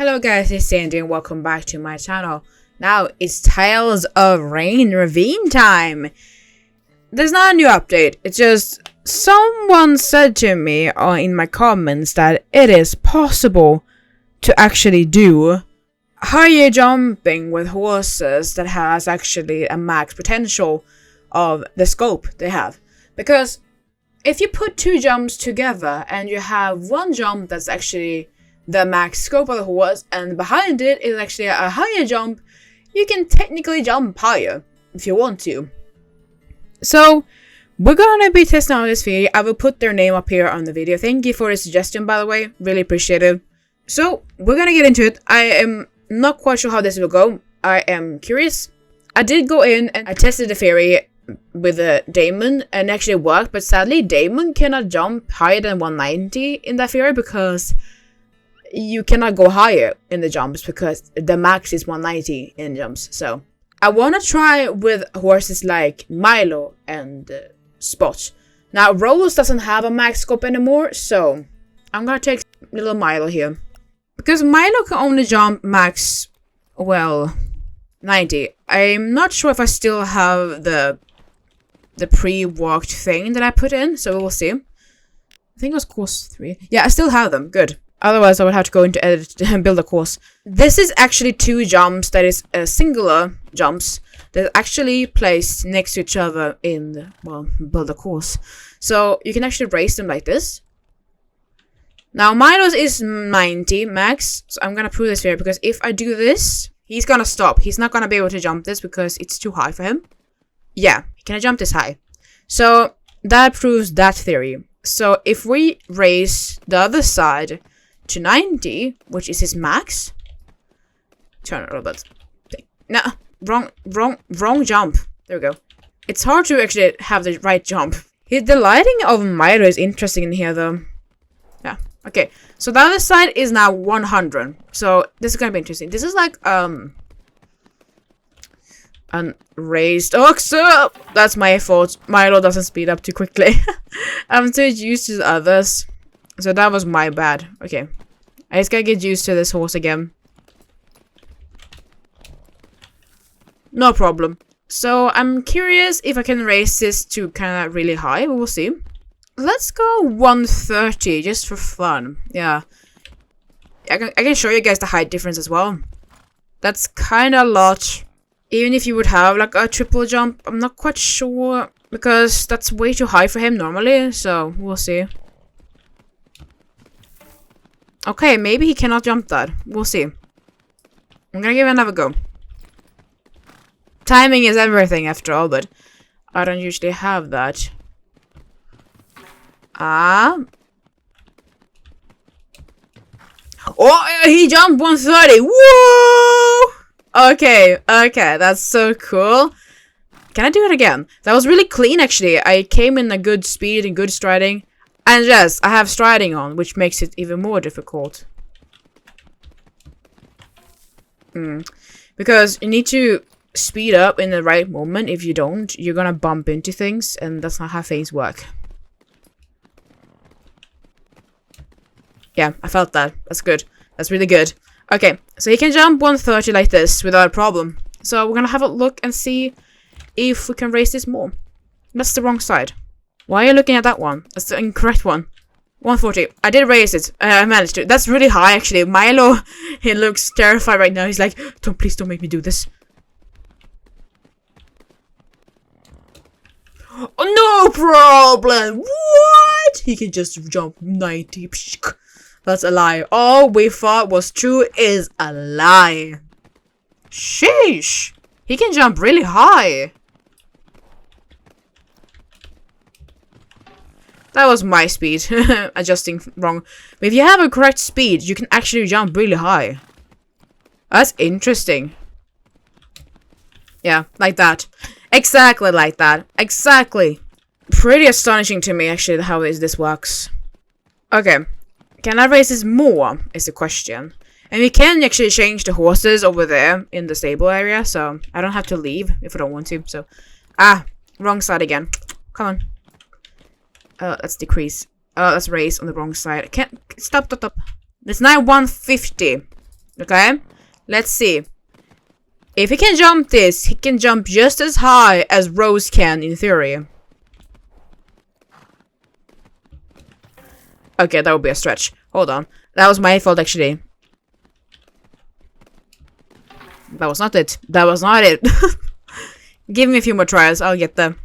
Hello guys, it's Sandy and welcome back to my channel. Now it's Tales of Rein Ravine time. There's not a new update, it's just someone said to me in my comments that it is possible to actually do higher jumping with horses that has actually a max potential of the scope they have. Because if you put two jumps together and you have one jump that's actually the max scope of the horse and behind it is actually a higher jump, you can technically jump higher if you want to. So we're gonna be testing out this video. I will put their name up here on the video. Thank you for the suggestion, by the way, really appreciate it. So we're gonna get into it. I am not quite sure how this will go. I am curious. I did go in and I tested the theory with Damon and actually worked, but sadly Damon cannot jump higher than 190 in that theory because you cannot go higher in the jumps because the max is 190 in jumps. So I want to try with horses like Milo and Spot. Now Rose doesn't have a max scope anymore, so I'm gonna take little Milo here because Milo can only jump max, well, 90. I'm not sure if I still have the pre-walked thing that I put in, so we'll see. I think it was course 3. Yeah, I still have them. Good. Otherwise, I would have to go into edit and build a course. This is actually two jumps that is singular jumps that actually placed next to each other in, well, build a course. So you can actually raise them like this. Now, Milo's is 90 max, so I'm gonna prove this here because if I do this, he's gonna stop. He's not gonna be able to jump this because it's too high for him. Yeah, can I jump this high? So that proves that theory. So if we raise the other side to 90, which is his max. Turn it a little bit. No, wrong jump. There we go. It's hard to actually have the right jump. The lighting of Milo is interesting in here though. Yeah, okay. So the other side is now 100. So this is gonna be interesting. This is like, raised oxer. That's my fault. Milo doesn't speed up too quickly. I'm too used to the others. So that was my bad. Okay. I just gotta get used to this horse again. No problem. So I'm curious if I can raise this to kind of really high. We'll see. Let's go 130 just for fun. Yeah. I can show you guys the height difference as well. That's kind of a lot. Even if you would have like a triple jump, I'm not quite sure because that's way too high for him normally. So we'll see. Okay, maybe he cannot jump that. We'll see. I'm gonna give it another go. Timing is everything after all, but I don't usually have that. Oh, he jumped 130. Woo! Okay, that's so cool. Can I do it again? That was really clean, actually. I came in a good speed and good striding. And yes, I have striding on, which makes it even more difficult. Because you need to speed up in the right moment. If you don't, you're gonna bump into things, and that's not how things work. Yeah, I felt that. That's good. That's really good. Okay, so you can jump 130 like this without a problem. So we're gonna have a look and see if we can raise this more. That's the wrong side. Why are you looking at that one? That's the incorrect one. 140. I did raise it. I managed to. That's really high, actually. Milo, he looks terrified right now. He's like, please don't make me do this. Oh, no problem. What? He can just jump 90. That's a lie. All we thought was true is a lie. Sheesh. He can jump really high. That was my speed. Adjusting wrong. But if you have a correct speed, you can actually jump really high. That's interesting. Yeah, like that. Exactly like that. Exactly. Pretty astonishing to me, actually, how this works. Okay. Can I raise this more, is the question. And we can actually change the horses over there in the stable area, so I don't have to leave if I don't want to. So, wrong side again. Come on. Let's decrease. Let's raise on the wrong side. Can't stop. It's now 150. Okay? Let's see. If he can jump this, he can jump just as high as Rose can, in theory. Okay, that would be a stretch. Hold on. That was my fault, actually. That was not it. That was not it. Give me a few more tries. I'll get them.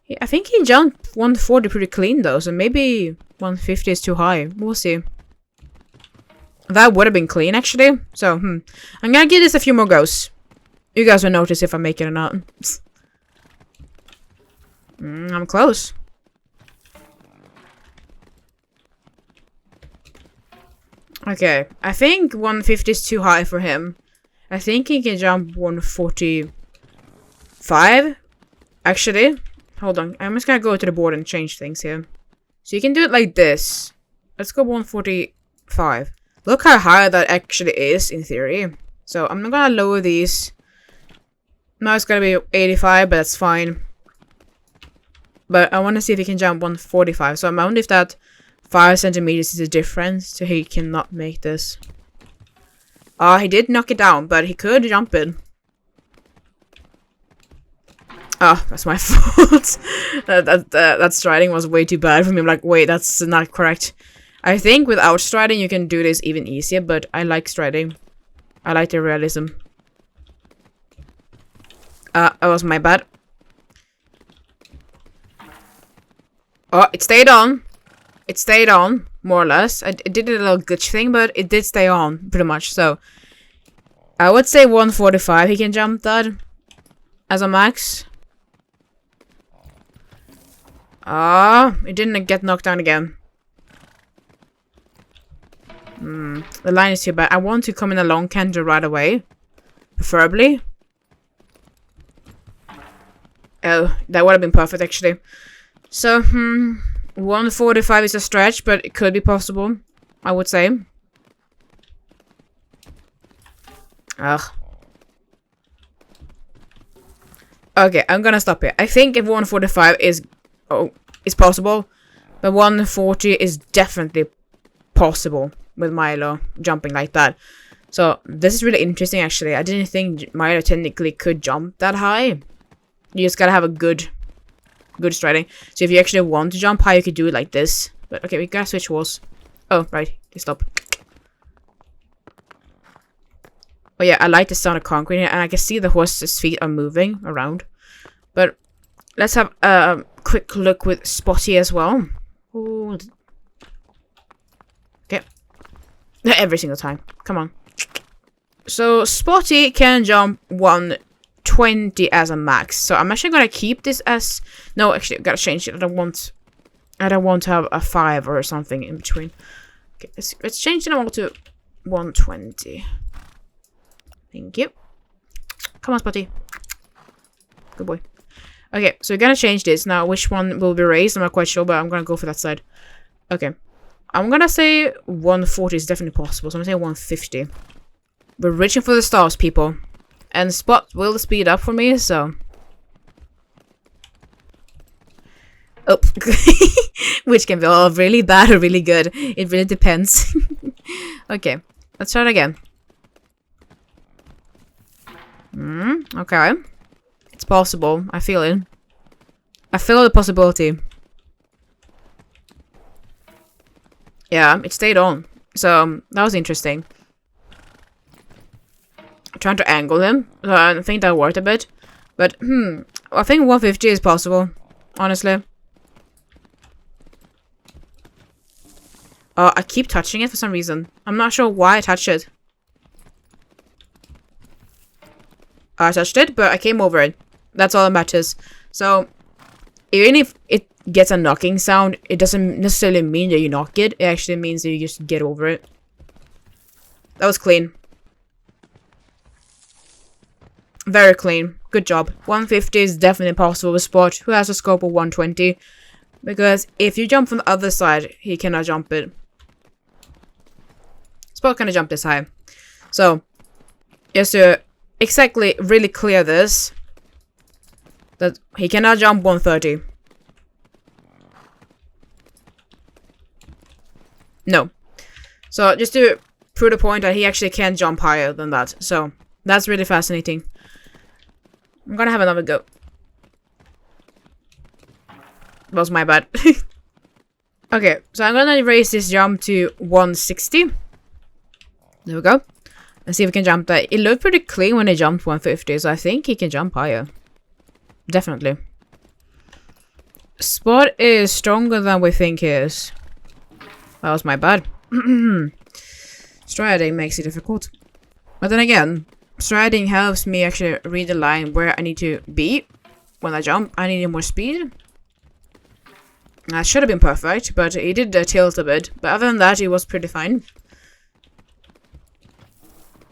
Yeah, I think he jumped 140 pretty clean, though. So maybe 150 is too high. We'll see. That would have been clean, actually. So, I'm gonna give this a few more goes. You guys will notice if I make it or not. I'm close. Okay, I think 150 is too high for him. I think he can jump 145. Actually, hold on. I'm just gonna go to the board and change things here. So you can do it like this. Let's go 145. Look how high that actually is in theory. So I'm not gonna lower these. Now it's gonna be 85, but that's fine. But I want to see if he can jump 145. So I wonder if that 5 centimeters is the difference, so he cannot make this. He did knock it down, but he could jump it. That's my fault. that striding was way too bad for me. I'm like, wait, that's not correct. I think without striding you can do this even easier, but I like striding. I like the realism. That was my bad. Oh, it stayed on. It stayed on, more or less. I did a little glitch thing, but it did stay on, pretty much. So, I would say 145 he can jump that as a max. It didn't get knocked down again. The line is too bad. I want to come in a long canter right away. Preferably. Oh, that would have been perfect, actually. So, 145 is a stretch, but it could be possible, I would say. Okay, I'm gonna stop here. I think if 145 is possible, but 140 is definitely possible with Milo jumping like that. So this is really interesting, actually. I didn't think Milo technically could jump that high. You just gotta have a good striding. So if you actually want to jump high, you could do it like this. But okay, we gotta switch walls. Oh, right. They stop. Oh yeah, I like the sound of concrete here, and I can see the horse's feet are moving around. But let's have a quick look with Spotty as well. Ooh. Okay. Every single time. Come on. So Spotty can jump 120 as a max. So I'm actually gonna keep this as... No, actually, I gotta change it. I don't want to have a 5 or something in between. Okay, let's change it all to 120. Thank you. Come on, Spotty. Good boy. Okay, so we're gonna change this. Now, which one will be raised? I'm not quite sure, but I'm gonna go for that side. Okay. I'm gonna say 140 is definitely possible, so I'm gonna say 150. We're reaching for the stars, people. And Spot will speed up for me, so... Oh. Which can be really bad or really good. It really depends. Okay, let's try it again. Okay. It's possible. I feel it. I feel the possibility. Yeah, it stayed on. So, that was interesting. I'm trying to angle him. So I think that worked a bit. But, I think 150 is possible. Honestly. I keep touching it for some reason. I'm not sure why I touched it. I touched it, but I came over it. That's all that matters. So, even if it gets a knocking sound, it doesn't necessarily mean that you knock it. It actually means that you just get over it. That was clean. Very clean. Good job. 150 is definitely possible with Spot, who has a scope of 120. Because if you jump from the other side, he cannot jump it. Spot cannot jump this high. So, just to exactly really clear this, that he cannot jump 130. No. So just to prove the point that he actually can jump higher than that. So that's really fascinating. I'm gonna have another go. That was my bad. Okay, so I'm gonna raise this jump to 160. There we go. Let's see if we can jump that. It looked pretty clean when he jumped 150, so I think he can jump higher. Definitely. Spot is stronger than we think he is. That was my bad. Striding makes it difficult. But then again, striding helps me actually read the line where I need to be when I jump. I needed more speed. That should have been perfect, but he did tilt a bit. But other than that, it was pretty fine.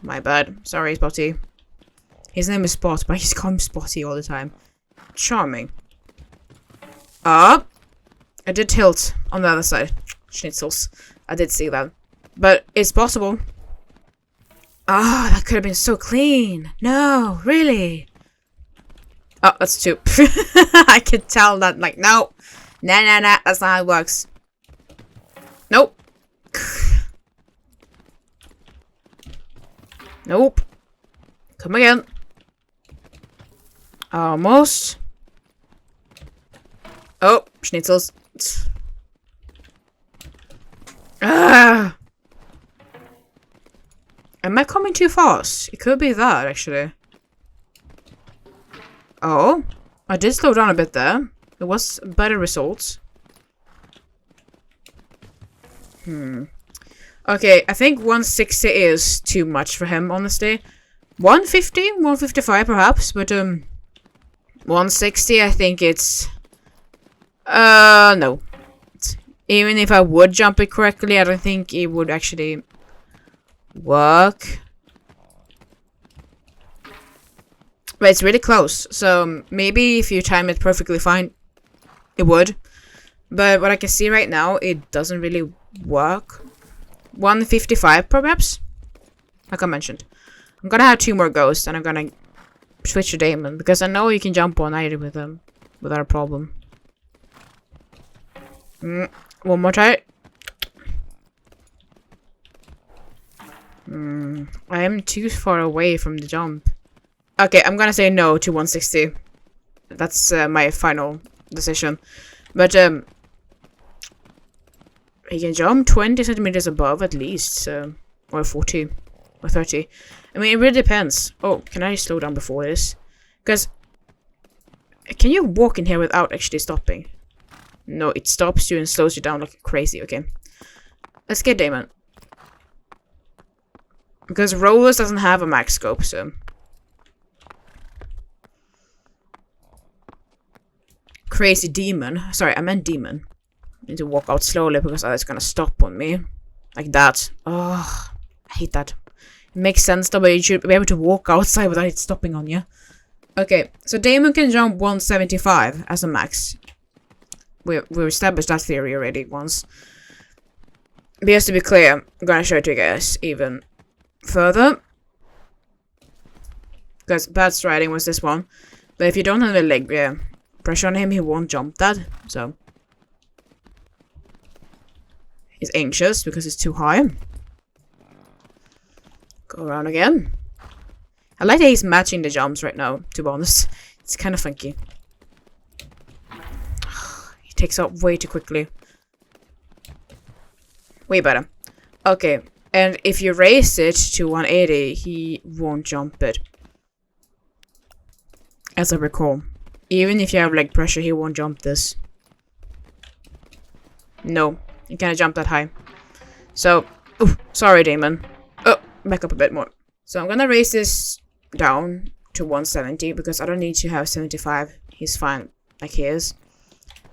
My bad. Sorry, Spotty. His name is Spot, but he's called Spotty all the time. Charming. I did tilt on the other side. Schnitzels. I did see that. But it's possible. That could have been so clean. No, really? Oh, that's two. I could tell that, like, no. Nah, that's not how it works. Nope. Nope. Come again. Almost. Oh, schnitzels. Am I coming too fast? It could be that, actually. Oh, I did slow down a bit there. It was better results. Okay, I think 160 is too much for him, honestly. 150, 155 perhaps, but 160 I think it's... no. Even if I would jump it correctly, I don't think it would actually work. But it's really close, so maybe if you time it perfectly fine, it would. But what I can see right now, it doesn't really work. 155 perhaps? Like I mentioned. I'm gonna have 2 more goes, and I'm gonna switch to Damon, because I know you can jump 190 with him without a problem. One more try. I am too far away from the jump. Okay, I'm gonna say no to 160. That's my final decision. But he can jump 20 centimeters above at least, or 40 or 30. I mean, it really depends. Oh, can I slow down before this? Because can you walk in here without actually stopping? No, it stops you and slows you down like crazy. Okay, let's get Damon. Because Rollers doesn't have a max scope, so... Crazy demon. Sorry, I meant demon. I need to walk out slowly because it's gonna stop on me. Like that. Oh, I hate that. It makes sense though, but you should be able to walk outside without it stopping on you. Okay, so Damon can jump 175 as a max. We established that theory already once. But just to be clear, I'm gonna show it to you guys even further. Because bad striding was this one. But if you don't have the leg pressure on him, he won't jump that. So he's anxious because it's too high. Go around again. I like that he's matching the jumps right now, to be honest. It's kind of funky. He takes up way too quickly. Way better. Okay, and if you raise it to 180, he won't jump it. As I recall. Even if you have leg pressure, he won't jump this. No, he can't jump that high. So, sorry Damon. Oh, back up a bit more. So I'm gonna raise this down to 170 because I don't need to have 75. He's fine like he is.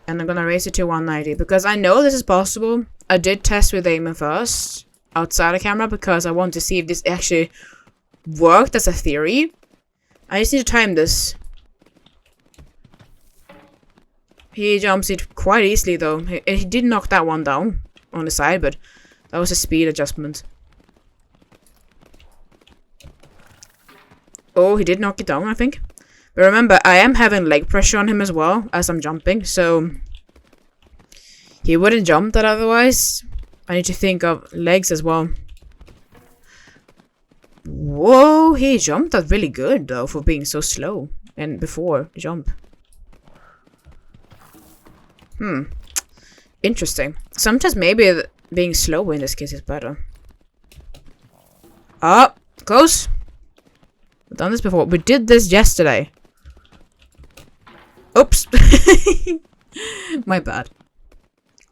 And I'm gonna raise it to 190 because I know this is possible. I did test with Damon first outside the camera because I want to see if this actually worked as a theory. I just need to time this. He jumps it quite easily though. He did knock that one down on the side, but that was a speed adjustment. Oh, he did knock it down, I think. But remember, I am having leg pressure on him as well as I'm jumping, so he wouldn't jump that otherwise. I need to think of legs as well. Whoa, he jumped that really good though for being so slow and before the jump. Interesting. Sometimes maybe being slow in this case is better. Ah, close. We've done this before. We did this yesterday. Oops. My bad.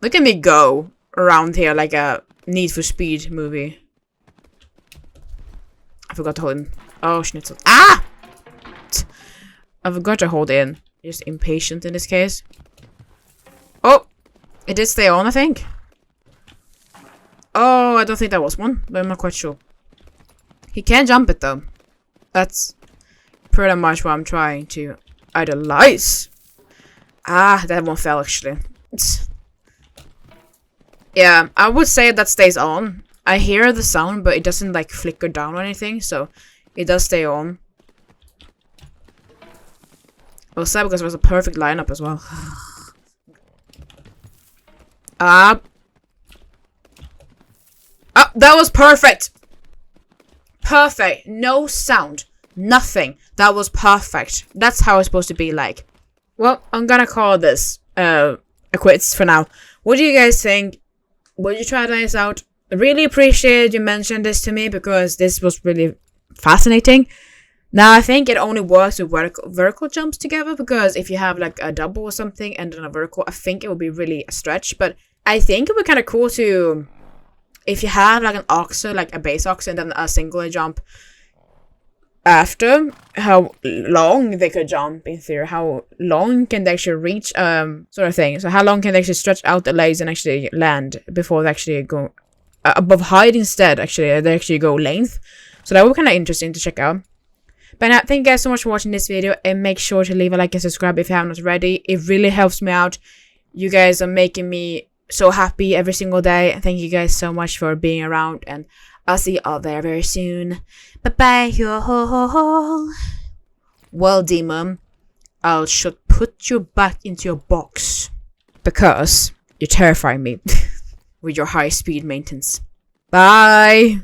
Look at me go around here like a Need for Speed movie. I forgot to hold in. Oh, schnitzel. Ah! I forgot to hold in. Just impatient in this case. Oh! It did stay on, I think. Oh, I don't think that was one, but I'm not quite sure. He can jump it, though. That's pretty much what I'm trying to idolize. Ah, that one fell, actually. Yeah, I would say that stays on. I hear the sound, but it doesn't, like, flicker down or anything, so it does stay on. It was sad because it was a perfect lineup as well. Ah, that was perfect! Perfect. No sound. Nothing. That was perfect. That's how it's supposed to be like. Well, I'm gonna call this a quits for now. What do you guys think? Would you try this out? I really appreciate you mentioned this to me because this was really fascinating. Now, I think it only works with vertical jumps together because if you have like a double or something and then a vertical, I think it would be really a stretch. But I think it would be kind of cool to, if you have like an oxer, like a base oxer and then a single jump after, how long they could jump in theory, how long can they actually reach, sort of thing. So how long can they actually stretch out the legs and actually land before they actually go above height instead, actually, they actually go length. So that would be kind of interesting to check out. But now, thank you guys so much for watching this video, and make sure to leave a like and subscribe if you haven't already. It really helps me out. You guys are making me so happy every single day. Thank you guys so much for being around, and I'll see you all there very soon. Bye bye. Well, Damon, I should put you back into your box because you're terrifying me with your high speed maintenance. Bye.